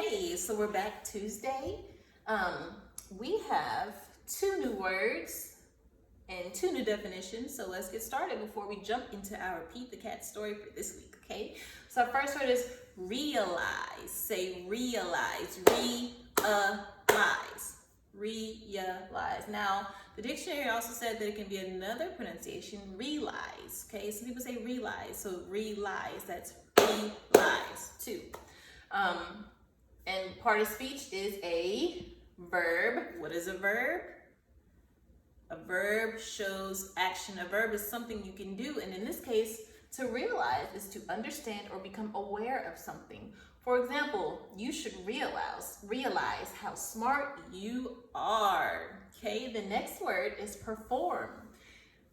Okay, so we're back Tuesday. We have 2 new words and 2 new definitions. So let's get started before we jump into our Pete the Cat story for this week, okay? So our first word is realize. Say realize. Realize. Realize. Now, the dictionary also said that it can be another pronunciation, realize, okay? Some people say realize, so realize, that's realize too. And part of speech is a verb. What is a verb? A verb shows action. A verb is something you can do. And in this case, to realize is to understand or become aware of something. For example, you should realize how smart you are. Okay, the next word is perform.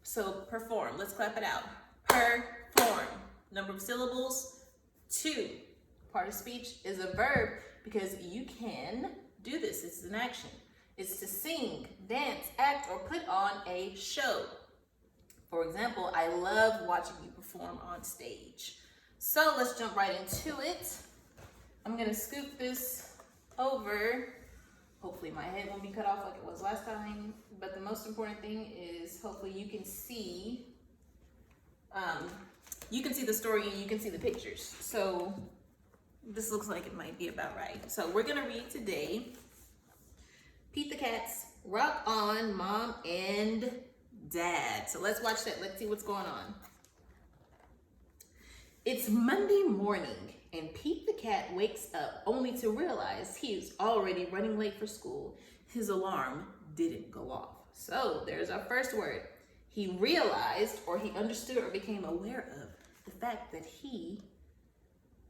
So perform, let's clap it out. Perform. Number of syllables, 2. Part of speech is a verb because you can do this. It's an action. It's to sing, dance, act, or put on a show. For example, I love watching you perform on stage. So let's jump right into it. I'm gonna scoop this over. Hopefully my head won't be cut off like it was last time. But the most important thing is hopefully you can see the story and you can see the pictures. So this looks like it might be about right. So we're gonna read today Pete the Cat's Rock On Mom and Dad. So let's watch that. Let's see what's going on. It's Monday morning and Pete the Cat wakes up only to realize he's already running late for school. His alarm didn't go off. So there's our first word. He realized, or he understood or became aware of the fact that he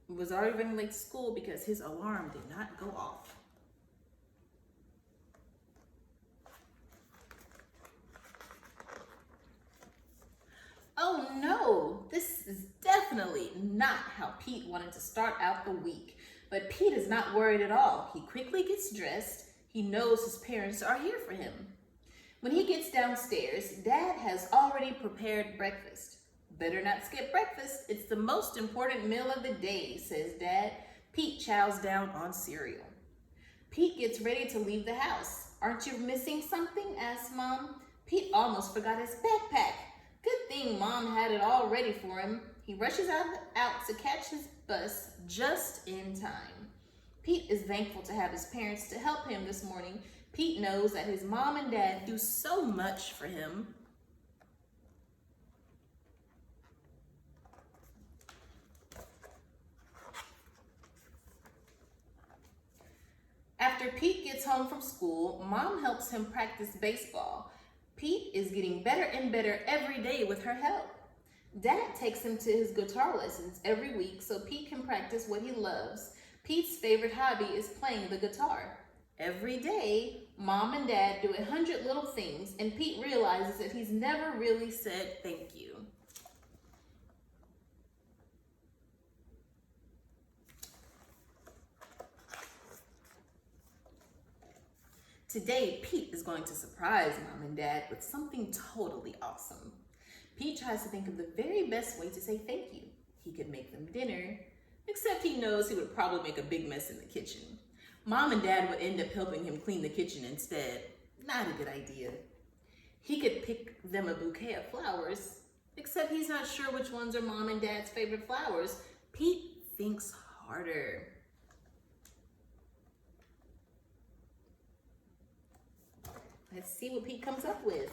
was already running late to school because his alarm did not go off. Oh no, this is definitely not how Pete wanted to start out the week. But Pete is not worried at all. He quickly gets dressed. He knows his parents are here for him. When he gets downstairs, Dad has already prepared breakfast. Better not skip breakfast. It's the most important meal of the day, says Dad. Pete chows down on cereal. Pete gets ready to leave the house. Aren't you missing something? Asks Mom. Pete almost forgot his backpack. Good thing Mom had it all ready for him. He rushes out to catch his bus just in time. Pete is thankful to have his parents to help him this morning. Pete knows that his mom and dad do so much for him. After Pete gets home from school, Mom helps him practice baseball. Pete is getting better and better every day with her help. Dad takes him to his guitar lessons every week so Pete can practice what he loves. Pete's favorite hobby is playing the guitar. Every day, Mom and Dad do 100 little things, and Pete realizes that he's never really said thank you. Today, Pete is going to surprise Mom and Dad with something totally awesome. Pete tries to think of the very best way to say thank you. He could make them dinner, except he knows he would probably make a big mess in the kitchen. Mom and Dad would end up helping him clean the kitchen instead. Not a good idea. He could pick them a bouquet of flowers, except he's not sure which ones are Mom and Dad's favorite flowers. Pete thinks harder. Let's see what Pete comes up with.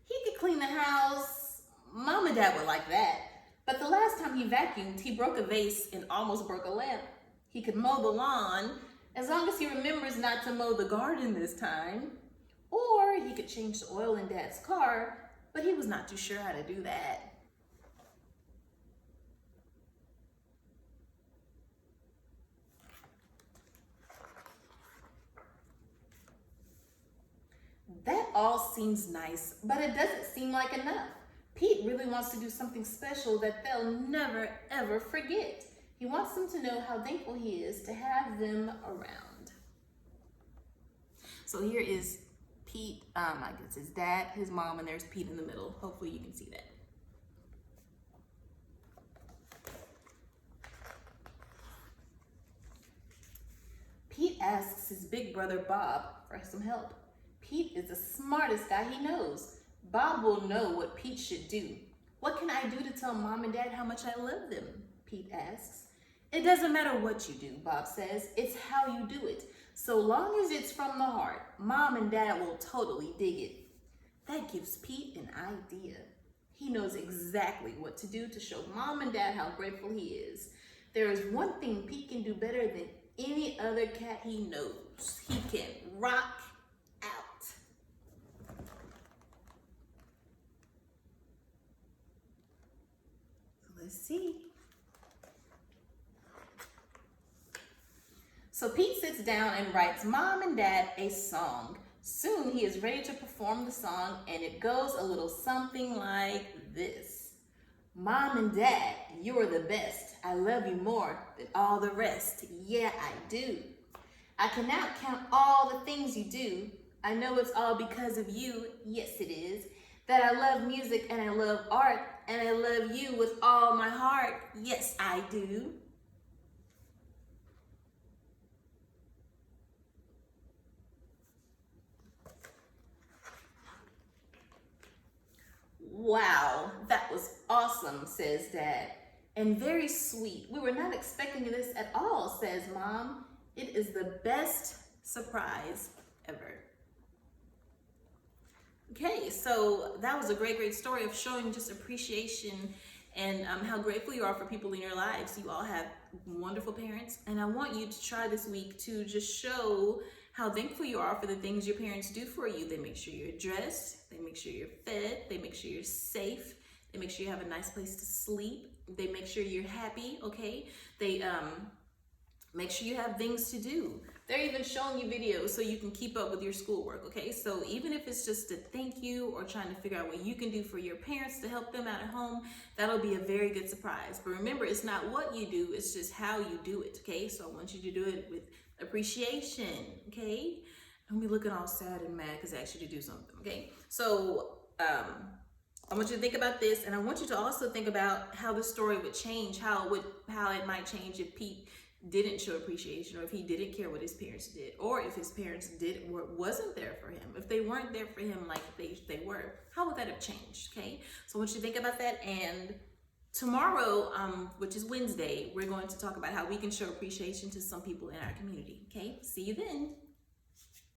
He could clean the house. Mom and Dad would like that. But the last time he vacuumed, he broke a vase and almost broke a lamp. He could mow the lawn, as long as he remembers not to mow the garden this time. Or he could change the oil in Dad's car, but he was not too sure how to do that. That all seems nice, but it doesn't seem like enough. Pete really wants to do something special that they'll never, ever forget. He wants them to know how thankful he is to have them around. So here is Pete, I guess his dad, his mom, and there's Pete in the middle. Hopefully you can see that. asks his big brother Bob for some help. Pete is the smartest guy he knows. Bob will know what Pete should do. What can I do to tell Mom and Dad how much I love them? Pete asks. It doesn't matter what you do, Bob says. It's how you do it. So long as it's from the heart, Mom and Dad will totally dig it. That gives Pete an idea. He knows exactly what to do to show Mom and Dad how grateful he is. There is one thing Pete can do better than any other cat he knows. He can rock out. Let's see. So Pete sits down and writes Mom and Dad a song. Soon he is ready to perform the song, and it goes a little something like this. Mom and Dad, you are the best. I love you more than all the rest. Yeah, I do. I can now count all the things you do. I know it's all because of you. Yes, it is. That I love music and I love art, and I love you with all my heart. Yes, I do. Wow, that was awesome, says Dad. And very sweet. We were not expecting this at all, says Mom. It is the best surprise ever. Okay, so that was a great story of showing just appreciation and how grateful you are for people in your lives. You all have wonderful parents, and I want you to try this week to just show how thankful you are for the things your parents do for you. They make sure you're dressed, they make sure you're fed, they make sure you're safe, they make sure you have a nice place to sleep, they make sure you're happy, okay? They make sure you have things to do. They're even showing you videos so you can keep up with your schoolwork, okay? So even if it's just a thank you or trying to figure out what you can do for your parents to help them out at home, that'll be a very good surprise. But remember, it's not what you do, it's just how you do it, okay? So I want you to do it with appreciation, okay? Don't be looking all sad and mad because I asked you to do something, okay? So I want you to think about this, and I want you to also think about how the story would change, how it might change if Pete didn't show appreciation, or if he didn't care what his parents did, or if his parents wasn't there for him, if they weren't there for him like they were. How would that have changed? Okay, so I want you to think about that. And tomorrow, which is Wednesday, we're going to talk about how we can show appreciation to some people in our community. Okay, see you then.